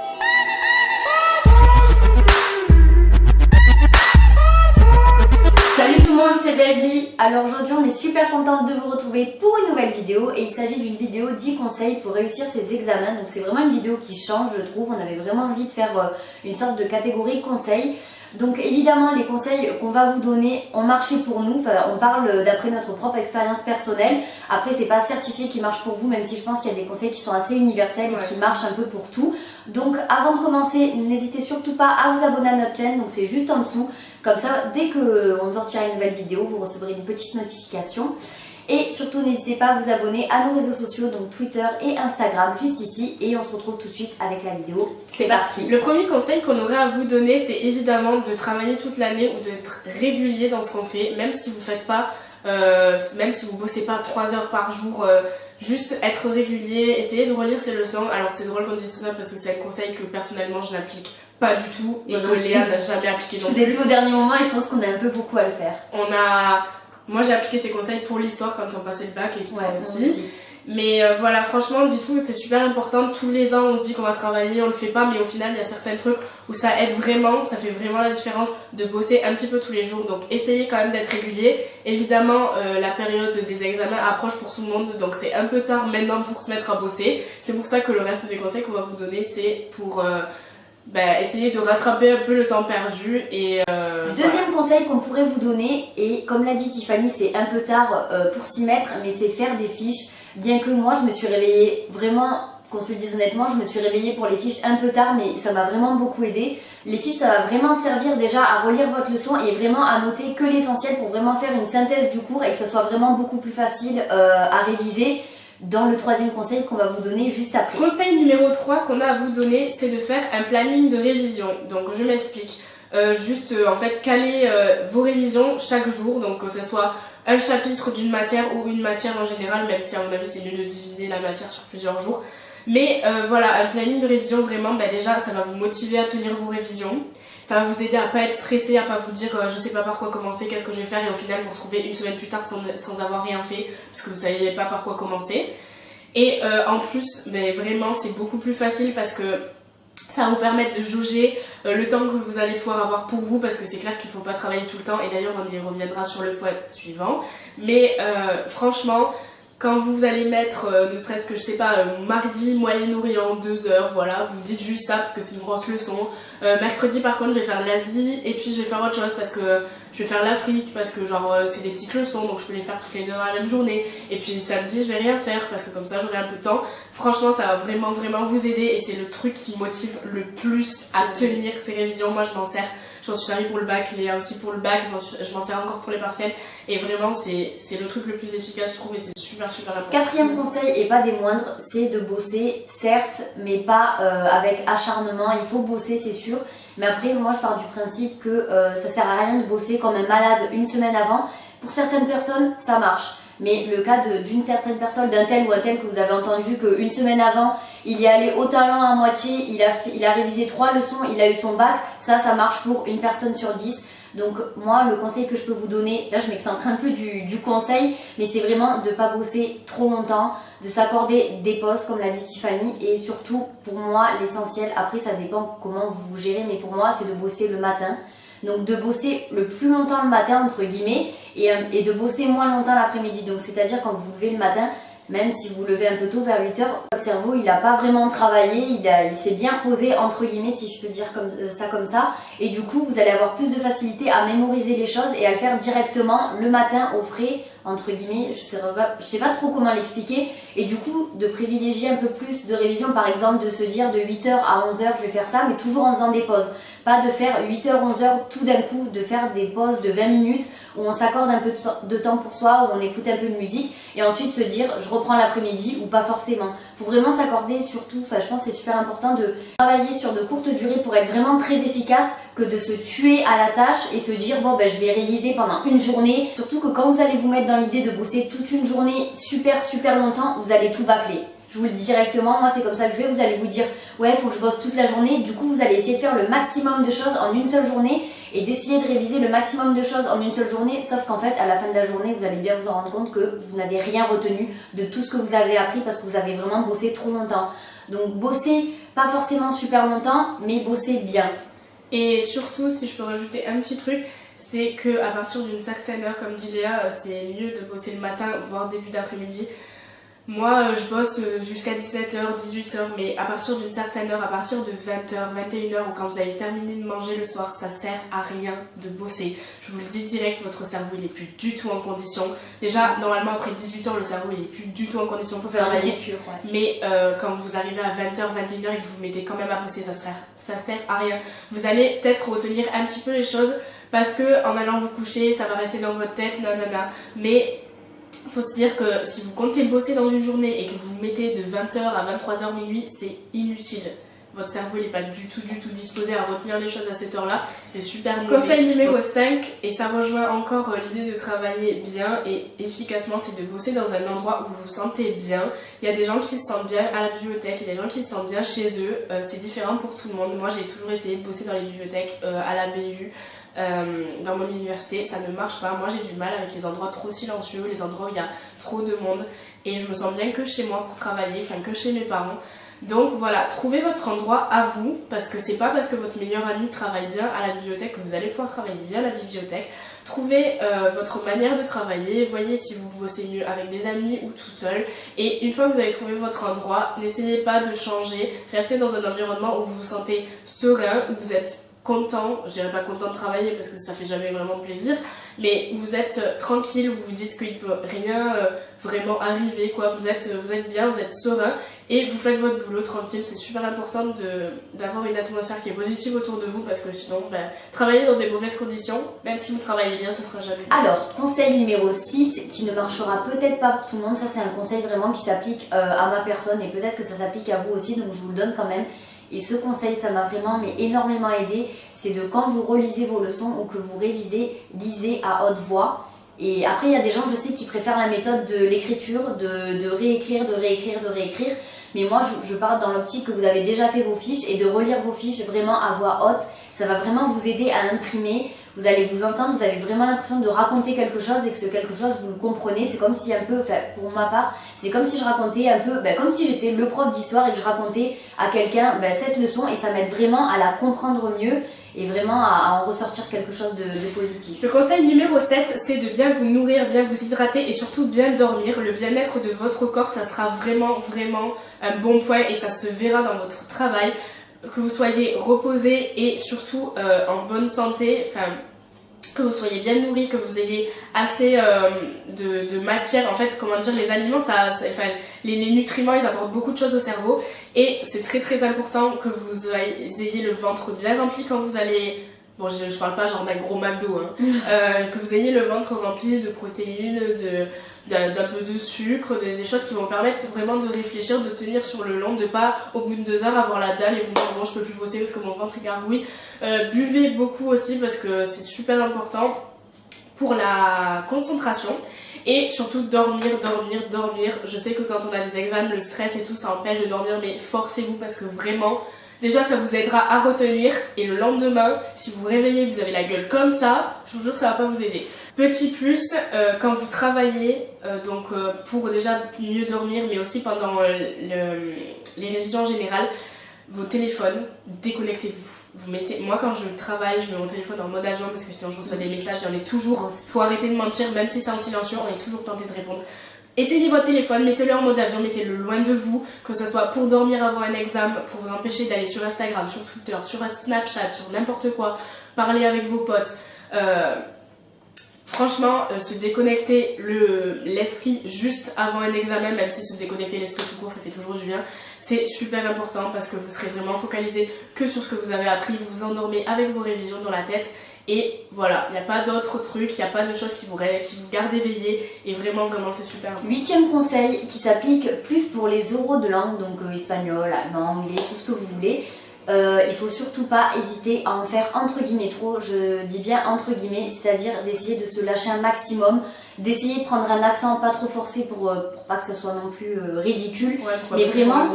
Salut tout le monde, c'est Belvie. Alors aujourd'hui on est super contente de vous retrouver pour une nouvelle vidéo et il s'agit d'une vidéo 10 conseils pour réussir ses examens. Donc c'est vraiment une vidéo qui change, je trouve. On avait vraiment envie de faire une sorte de catégorie conseils. Donc évidemment les conseils qu'on va vous donner ont marché pour nous, enfin, on parle d'après notre propre expérience personnelle. Après c'est pas certifié qui marche pour vous, même si je pense qu'il y a des conseils qui sont assez universels et qui marchent un peu pour tout. Donc avant de commencer, n'hésitez surtout pas à vous abonner à notre chaîne, donc c'est juste en dessous. Comme ça, dès qu'on sortira une nouvelle vidéo, vous recevrez une petite notification. Et surtout, n'hésitez pas à vous abonner à nos réseaux sociaux, donc Twitter et Instagram, juste ici. Et on se retrouve tout de suite avec la vidéo. C'est parti. Le premier conseil qu'on aurait à vous donner, c'est évidemment de travailler toute l'année ou d'être régulier dans ce qu'on fait, même si vous faites pas, même si vous bossez pas 3 heures par jour. Juste être régulier, essayer de relire ses leçons. Alors c'est drôle qu'on dise ça parce que c'est un conseil que personnellement je n'applique pas du tout et que Léa n'a jamais appliqué non plus. C'était tout au dernier moment et je pense qu'on a un peu beaucoup à le faire. Moi j'ai appliqué ces conseils pour l'histoire quand on passait le bac et toi aussi. Mais voilà, franchement, dites-vous, c'est super important. Tous les ans, on se dit qu'on va travailler, on le fait pas, mais au final, il y a certains trucs où ça aide vraiment, ça fait vraiment la différence de bosser un petit peu tous les jours. Donc, essayez quand même d'être régulier. Évidemment, la période des examens approche pour tout le monde, donc c'est un peu tard maintenant pour se mettre à bosser. C'est pour ça que le reste des conseils qu'on va vous donner, c'est pour essayer de rattraper un peu le temps perdu. Et deuxième conseil qu'on pourrait vous donner, et comme l'a dit Tiffany, c'est un peu tard pour s'y mettre, mais c'est faire des fiches. Bien que moi je me suis réveillée vraiment, qu'on se le dise honnêtement, je me suis réveillée pour les fiches un peu tard, mais ça m'a vraiment beaucoup aidé. Les fiches, ça va vraiment servir déjà à relire votre leçon et vraiment à noter que l'essentiel pour vraiment faire une synthèse du cours et que ça soit vraiment beaucoup plus facile à réviser dans le troisième conseil qu'on va vous donner juste après. Conseil numéro 3 qu'on a à vous donner, c'est de faire un planning de révision. Donc je m'explique. En fait caler vos révisions chaque jour, donc que ce soit un chapitre d'une matière ou une matière en général, même si à mon avis c'est mieux de diviser la matière sur plusieurs jours. Mais voilà, un planning de révision vraiment, déjà ça va vous motiver à tenir vos révisions. Ça va vous aider à pas être stressé, à pas vous dire je sais pas par quoi commencer, qu'est-ce que je vais faire, et au final vous retrouvez une semaine plus tard sans avoir rien fait parce que vous saviez pas par quoi commencer. Et en plus, vraiment c'est beaucoup plus facile parce que ça va vous permettre de jauger le temps que vous allez pouvoir avoir pour vous, parce que c'est clair qu'il ne faut pas travailler tout le temps, et d'ailleurs on y reviendra sur le point suivant. Mais franchement, quand vous allez mettre, ne serait-ce que je sais pas, mardi Moyen-Orient 2 heures, voilà, vous dites juste ça parce que c'est une grosse leçon. Mercredi par contre je vais faire l'Asie et puis je vais faire autre chose parce que je vais faire l'Afrique, parce que genre c'est des petites leçons donc je peux les faire toutes les 2 dans la même journée. Et puis samedi je vais rien faire parce que comme ça j'aurai un peu de temps. Franchement ça va vraiment vous aider et c'est le truc qui motive le plus à tenir ces révisions. Moi je m'en sers. J'en suis servi pour le bac, Léa aussi pour le bac, je m'en sers encore pour les partiels. Et vraiment, c'est le truc le plus efficace, je trouve, et c'est super important. Quatrième conseil, et pas des moindres, c'est de bosser, certes, mais pas avec acharnement. Il faut bosser, c'est sûr. Mais après, moi, je pars du principe que ça sert à rien de bosser comme un malade une semaine avant. Pour certaines personnes, ça marche. Mais le cas d'une certaine personne, d'un tel ou un tel que vous avez entendu qu'une semaine avant, il y est allé au talent à moitié, il a révisé 3 leçons, il a eu son bac, ça marche pour une personne sur 10. Donc moi, le conseil que je peux vous donner, là je m'excentre un peu du conseil, mais c'est vraiment de ne pas bosser trop longtemps, de s'accorder des pauses comme l'a dit Tiffany, et surtout pour moi l'essentiel, après ça dépend comment vous vous gérez, mais pour moi c'est de bosser le matin. Donc de bosser le plus longtemps le matin entre guillemets et de bosser moins longtemps l'après-midi. Donc c'est-à-dire quand vous vous levez le matin, même si vous vous levez un peu tôt vers 8h, votre cerveau il n'a pas vraiment travaillé, il s'est bien reposé entre guillemets si je peux dire comme ça. Et du coup vous allez avoir plus de facilité à mémoriser les choses et à le faire directement le matin au frais entre guillemets, je sais pas trop comment l'expliquer, et du coup de privilégier un peu plus de révision, par exemple de se dire de 8h à 11h je vais faire ça, mais toujours en faisant des pauses. Pas de faire 8h, 11h tout d'un coup, de faire des pauses de 20 minutes où on s'accorde un peu de temps pour soi, où on écoute un peu de musique et ensuite se dire je reprends l'après-midi ou pas forcément. Faut vraiment s'accorder surtout, je pense que c'est super important de travailler sur de courtes durées pour être vraiment très efficace, que de se tuer à la tâche et se dire je vais réviser pendant une journée. Surtout que quand vous allez vous mettre dans l'idée de bosser toute une journée super longtemps, vous allez tout bâcler. Je vous le dis directement, moi c'est comme ça que je vais, vous allez vous dire ouais faut que je bosse toute la journée, du coup vous allez essayer de faire le maximum de choses en une seule journée et d'essayer de réviser le maximum de choses en une seule journée, sauf qu'en fait à la fin de la journée vous allez bien vous en rendre compte que vous n'avez rien retenu de tout ce que vous avez appris parce que vous avez vraiment bossé trop longtemps. Donc bossez pas forcément super longtemps, mais bosser bien. Et surtout, si je peux rajouter un petit truc, c'est qu'à partir d'une certaine heure, comme dit Léa, c'est mieux de bosser le matin, voire début d'après-midi. Moi, je bosse jusqu'à 17h, 18h, mais à partir d'une certaine heure, à partir de 20h, 21h, ou quand vous avez terminé de manger le soir, ça sert à rien de bosser. Je vous le dis direct, votre cerveau, il est plus du tout en condition. Déjà, normalement, après 18h, le cerveau, il est plus du tout en condition pour travailler. Mais quand vous arrivez à 20h, 21h et que vous mettez quand même à bosser, ça sert à rien. Vous allez peut-être retenir un petit peu les choses, parce que en allant vous coucher, ça va rester dans votre tête, nanana. Mais il faut se dire que si vous comptez bosser dans une journée et que vous vous mettez de 20h à 23h minuit, c'est inutile. Votre cerveau n'est pas du tout disposé à retenir les choses à cette heure-là. C'est super mauvais. Conseil numéro 5, et ça rejoint encore l'idée de travailler bien et efficacement, c'est de bosser dans un endroit où vous vous sentez bien. Il y a des gens qui se sentent bien à la bibliothèque, il y a des gens qui se sentent bien chez eux. C'est différent pour tout le monde. Moi, j'ai toujours essayé de bosser dans les bibliothèques, à la BU. Dans mon université, ça ne marche pas. Moi, j'ai du mal avec les endroits trop silencieux, les endroits où il y a trop de monde, et je me sens bien que chez moi pour travailler, enfin que chez mes parents. Donc voilà, trouvez votre endroit à vous, parce que c'est pas parce que votre meilleur ami travaille bien à la bibliothèque que vous allez pouvoir travailler bien à la bibliothèque. Trouvez votre manière de travailler, voyez si vous bossez mieux avec des amis ou tout seul, et une fois que vous avez trouvé votre endroit, n'essayez pas de changer, restez dans un environnement où vous vous sentez serein, où vous êtes content, je dirais pas content de travailler parce que ça fait jamais vraiment plaisir, mais vous êtes tranquille, vous vous dites qu'il peut rien vraiment arriver, quoi. Vous êtes bien, vous êtes serein et vous faites votre boulot tranquille. C'est super important d'avoir une atmosphère qui est positive autour de vous, parce que sinon, travailler dans des mauvaises conditions, même si vous travaillez bien, ça sera jamais bien. Alors, conseil numéro 6, qui ne marchera peut-être pas pour tout le monde, ça c'est un conseil vraiment qui s'applique à ma personne, et peut-être que ça s'applique à vous aussi, donc je vous le donne quand même. Et ce conseil, ça m'a vraiment énormément aidé, c'est de quand vous relisez vos leçons ou que vous révisez, lisez à haute voix. Et après, il y a des gens, je sais, qui préfèrent la méthode de l'écriture, de réécrire. Mais moi, je parle dans l'optique que vous avez déjà fait vos fiches, et de relire vos fiches vraiment à voix haute. Ça va vraiment vous aider à imprimer. Vous allez vous entendre, vous avez vraiment l'impression de raconter quelque chose, et que ce quelque chose, vous le comprenez. C'est comme si un peu, enfin pour ma part, c'est comme si je racontais un peu, comme si j'étais le prof d'histoire et que je racontais à quelqu'un cette leçon, et ça m'aide vraiment à la comprendre mieux et vraiment à en ressortir quelque chose de positif. Le conseil numéro 7, c'est de bien vous nourrir, bien vous hydrater et surtout bien dormir. Le bien-être de votre corps, ça sera vraiment un bon point, et ça se verra dans votre travail. Que vous soyez reposé et surtout en bonne santé, que vous soyez bien nourri, que vous ayez assez de matière. En fait, comment dire, les aliments, les nutriments, ils apportent beaucoup de choses au cerveau, et c'est très important que vous ayez le ventre bien rempli quand vous allez... Bon, je parle pas genre d'un gros McDo, que vous ayez le ventre rempli de protéines, d'un peu de sucre, des choses qui vont permettre vraiment de réfléchir, de tenir sur le long, de pas au bout de 2 heures avoir la dalle et vous dire bon, je peux plus bosser parce que mon ventre est gargouille. Buvez beaucoup aussi, parce que c'est super important pour la concentration. Et surtout dormir. Je sais que quand on a des examens, le stress et tout, ça empêche de dormir, mais forcez-vous, parce que vraiment, déjà ça vous aidera à retenir, et le lendemain, si vous vous réveillez, vous avez la gueule comme ça, je vous jure que ça va pas vous aider. Petit plus, quand vous travaillez, pour déjà mieux dormir, mais aussi pendant les révisions en général, vos téléphones, déconnectez-vous. Moi quand je travaille, je mets mon téléphone en mode avion, parce que sinon je reçois des messages, il y en a toujours. Faut arrêter de mentir, même si c'est en silencieux, on est toujours tenté de répondre. Éteignez votre téléphone, mettez-le en mode avion, mettez-le loin de vous, que ce soit pour dormir avant un examen, pour vous empêcher d'aller sur Instagram, sur Twitter, sur Snapchat, sur n'importe quoi, parler avec vos potes. Franchement, se déconnecter l'esprit juste avant un examen, même si se déconnecter l'esprit tout court, ça fait toujours du bien, c'est super important, parce que vous serez vraiment focalisé que sur ce que vous avez appris, vous vous endormez avec vos révisions dans la tête, et voilà, il n'y a pas d'autres trucs, il n'y a pas de choses qui vous gardent éveillé, et vraiment c'est super important. 8e conseil, qui s'applique plus pour les oraux de langue, donc espagnol, allemand, anglais, tout ce que vous voulez. Il faut surtout pas hésiter à en faire entre guillemets trop, je dis bien entre guillemets, c'est-à-dire d'essayer de se lâcher un maximum, d'essayer de prendre un accent pas trop forcé pour pas que ça soit non plus ridicule, mais vraiment,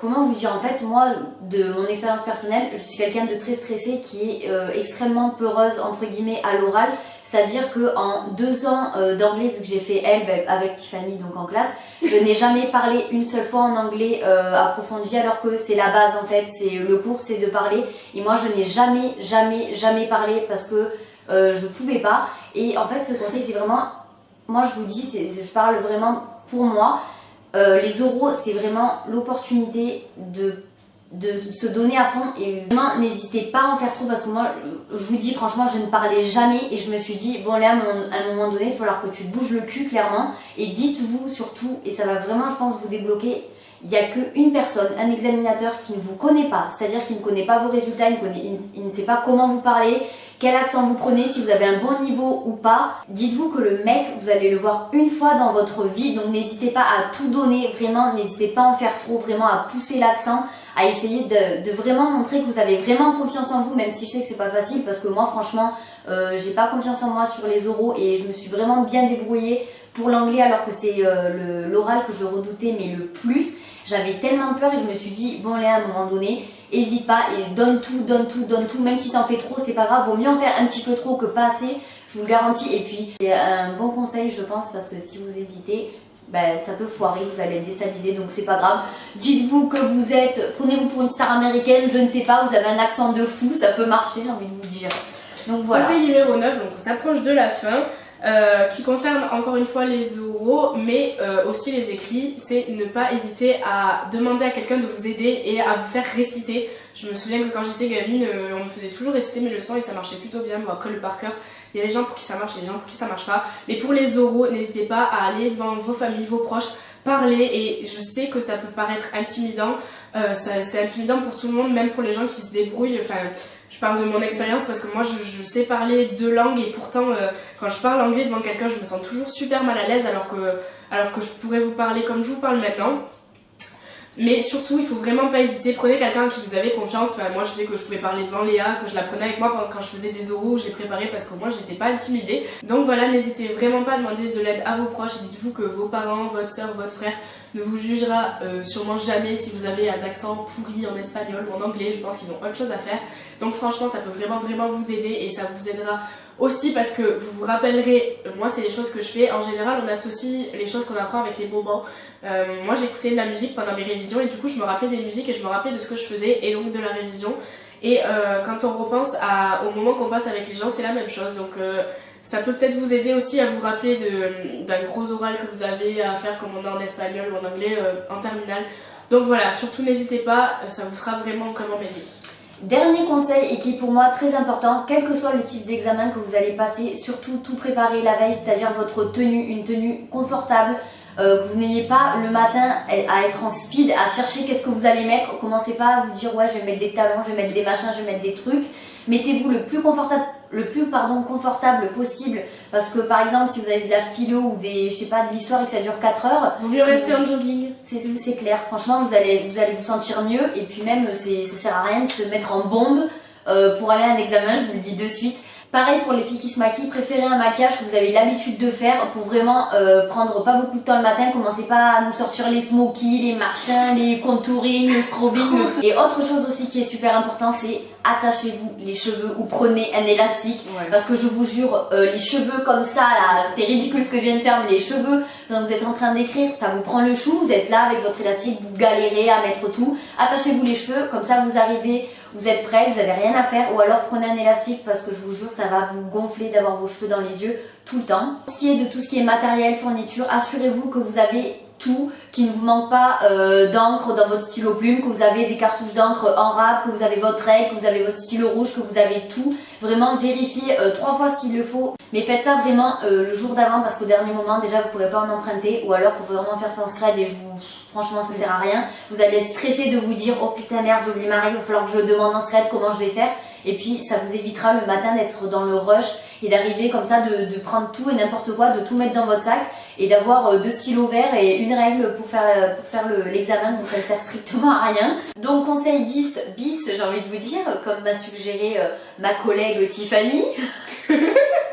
comment vous dire, en fait moi de mon expérience personnelle, je suis quelqu'un de très stressé qui est extrêmement peureuse entre guillemets à l'oral, c'est-à-dire qu'en 2 ans d'anglais, vu que j'ai fait avec Tiffany donc en classe, Je n'ai jamais parlé une seule fois en anglais approfondi alors que c'est la base en fait, c'est le cours c'est de parler et moi je n'ai jamais parlé parce que je pouvais pas et en fait ce conseil c'est vraiment, moi je vous dis, je parle vraiment pour moi, les oraux c'est vraiment l'opportunité de se donner à fond et vraiment n'hésitez pas à en faire trop parce que moi je vous dis franchement je ne parlais jamais et je me suis dit bon là à un moment donné il va falloir que tu te bouges le cul clairement et dites-vous surtout et ça va vraiment je pense vous débloquer, il n'y a qu'une personne, un examinateur qui ne vous connaît pas, c'est-à-dire qu'il ne connaît pas vos résultats, il ne sait pas comment vous parlez, quel accent vous prenez, si vous avez un bon niveau ou pas. Dites-vous que le mec, vous allez le voir une fois dans votre vie, donc n'hésitez pas à tout donner, vraiment, n'hésitez pas à en faire trop, vraiment à pousser l'accent, à essayer de vraiment montrer que vous avez vraiment confiance en vous, même si je sais que c'est pas facile, parce que moi franchement, j'ai pas confiance en moi sur les oraux et je me suis vraiment bien débrouillée pour l'anglais alors que c'est l'oral que je redoutais mais le plus. J'avais tellement peur et je me suis dit, bon Léa, à un moment donné, hésite pas et donne tout, même si t'en fais trop, c'est pas grave, vaut mieux en faire un petit peu trop que pas assez, je vous le garantis. Et puis, c'est un bon conseil, je pense, parce que si vous hésitez, ben, ça peut foirer, vous allez être déstabilisé, donc c'est pas grave. Dites-vous que vous êtes, prenez-vous pour une star américaine, je ne sais pas, vous avez un accent de fou, ça peut marcher, j'ai envie de vous dire. Donc voilà. Conseil numéro 9, donc on s'approche de la fin. Qui concerne encore une fois les oraux mais aussi les écrits, c'est ne pas hésiter à demander à quelqu'un de vous aider et à vous faire réciter. Je me souviens que quand j'étais gamine, on me faisait toujours réciter mes leçons et ça marchait plutôt bien. Bon, après le par cœur, il y a des gens pour qui ça marche, il y a des gens pour qui ça marche pas. Mais pour les oraux, n'hésitez pas à aller devant vos familles, vos proches, parler, et je sais que ça peut paraître intimidant, c'est intimidant pour tout le monde, même pour les gens qui se débrouillent. Enfin, je parle de mon expérience parce que moi je sais parler deux langues et pourtant quand je parle anglais devant quelqu'un je me sens toujours super mal à l'aise alors que je pourrais vous parler comme je vous parle maintenant. Mais surtout, il faut vraiment pas hésiter, prenez quelqu'un à qui vous avez confiance. Enfin, moi je sais que je pouvais parler devant Léa, que je la prenais avec moi quand je faisais des oraux, je les préparais parce que moi j'étais pas intimidée. Donc voilà, n'hésitez vraiment pas à demander de l'aide à vos proches et dites-vous que vos parents, votre soeur, votre frère ne vous jugera sûrement jamais si vous avez un accent pourri en espagnol ou en anglais. Je pense qu'ils ont autre chose à faire. Donc franchement, ça peut vraiment vous aider et ça vous aidera aussi parce que vous vous rappellerez, moi c'est les choses que je fais, en général on associe les choses qu'on apprend avec les moments. Moi j'écoutais de la musique pendant mes révisions et du coup je me rappelais des musiques et je me rappelais de ce que je faisais et donc de la révision. Et quand on repense au moment qu'on passe avec les gens, c'est la même chose. Donc ça peut peut-être vous aider aussi à vous rappeler d'un gros oral que vous avez à faire comme on a en espagnol ou en anglais en terminale. Donc voilà, surtout n'hésitez pas, ça vous sera vraiment bénéfique. Dernier conseil et qui est pour moi très important, quel que soit le type d'examen que vous allez passer, surtout tout préparer la veille, c'est-à-dire votre tenue, une tenue confortable, que vous n'ayez pas le matin à être en speed, à chercher qu'est-ce que vous allez mettre. Commencez pas à vous dire ouais je vais mettre des talons, je vais mettre des machins, je vais mettre des trucs. Mettez-vous le plus confortable possible parce que par exemple si vous avez de la philo ou je sais pas, de l'histoire et que ça dure 4 heures, vaut mieux rester en jogging. C'est clair, franchement vous allez vous sentir mieux et puis même ça sert à rien de se mettre en bombe pour aller à un examen, je vous le dis de suite. Pareil pour les filles qui se maquillent, préférez un maquillage que vous avez l'habitude de faire pour vraiment prendre pas beaucoup de temps le matin. Commencez pas à nous sortir les smokies, les machins, les contouring, le strobing, le tout. Et autre chose aussi qui est super important, c'est attachez-vous les cheveux ou prenez un élastique. Ouais. Parce que je vous jure, les cheveux comme ça là, c'est ridicule ce que je viens de faire, mais les cheveux, quand vous êtes en train d'écrire, ça vous prend le chou, vous êtes là avec votre élastique, vous galérez à mettre tout. Attachez-vous les cheveux, comme ça vous arrivez, vous êtes prêts, vous n'avez rien à faire, ou alors prenez un élastique parce que je vous jure ça va vous gonfler d'avoir vos cheveux dans les yeux tout le temps. Pour ce qui est de tout ce qui est matériel, fourniture, assurez-vous que vous avez tout, qu'il ne vous manque pas d'encre dans votre stylo plume, que vous avez des cartouches d'encre en rab, que vous avez votre règle, que vous avez votre stylo rouge, que vous avez tout. Vraiment vérifiez 3 fois s'il le faut, mais faites ça vraiment le jour d'avant parce qu'au dernier moment déjà vous ne pourrez pas en emprunter ou alors il faut vraiment faire sans scred et franchement ça sert à rien. Vous allez être stressé de vous dire oh putain merde j'ai oublié ma règle, il va falloir que je demande en scred comment je vais faire. Et puis ça vous évitera le matin d'être dans le rush et d'arriver comme ça de prendre tout et n'importe quoi, de tout mettre dans votre sac et d'avoir 2 stylos verts et une règle pour faire l'examen, donc ça ne sert strictement à rien. Donc conseil 10 bis, j'ai envie de vous dire, comme m'a suggéré ma collègue Tiffany.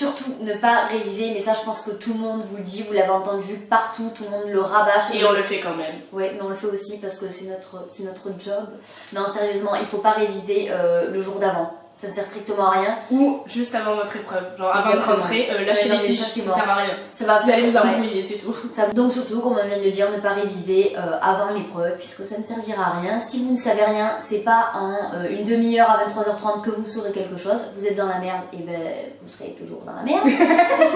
Surtout ne pas réviser, mais ça je pense que tout le monde vous le dit, vous l'avez entendu partout, tout le monde le rabâche. Et on le fait quand même. Ouais, mais on le fait aussi parce que c'est notre job. Non, sérieusement, il faut pas réviser le jour d'avant. ça sert strictement à rien. Ou juste avant votre épreuve, genre avant de rentrer, lâchez les fiches, ça sert à rien. Ça va vous allez vous embrouiller, c'est tout. Donc surtout, comme on vient de le dire, ne pas réviser avant l'épreuve puisque ça ne servira à rien. Si vous ne savez rien, c'est pas en une demi-heure à 23h30 que vous saurez quelque chose. Vous êtes dans la merde, et ben vous serez toujours dans la merde.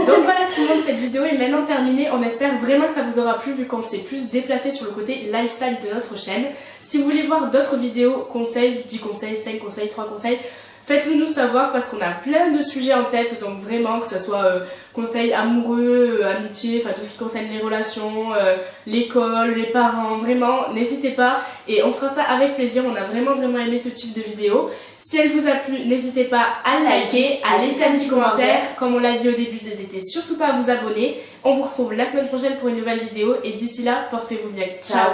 Donc voilà tout le monde, cette vidéo est maintenant terminée. On espère vraiment que ça vous aura plu vu qu'on s'est plus déplacé sur le côté lifestyle de notre chaîne. Si vous voulez voir d'autres vidéos, conseils, 10 conseils, 5 conseils, 3 conseils, faites-le nous savoir parce qu'on a plein de sujets en tête, donc vraiment que ce soit conseils amoureux, amitié, enfin tout ce qui concerne les relations, l'école, les parents, vraiment n'hésitez pas et on fera ça avec plaisir. On a vraiment aimé ce type de vidéo. Si elle vous a plu, n'hésitez pas à liker, à laisser un petit commentaire. Comme on l'a dit au début, n'hésitez surtout pas à vous abonner. On vous retrouve la semaine prochaine pour une nouvelle vidéo et d'ici là, portez-vous bien. Ciao.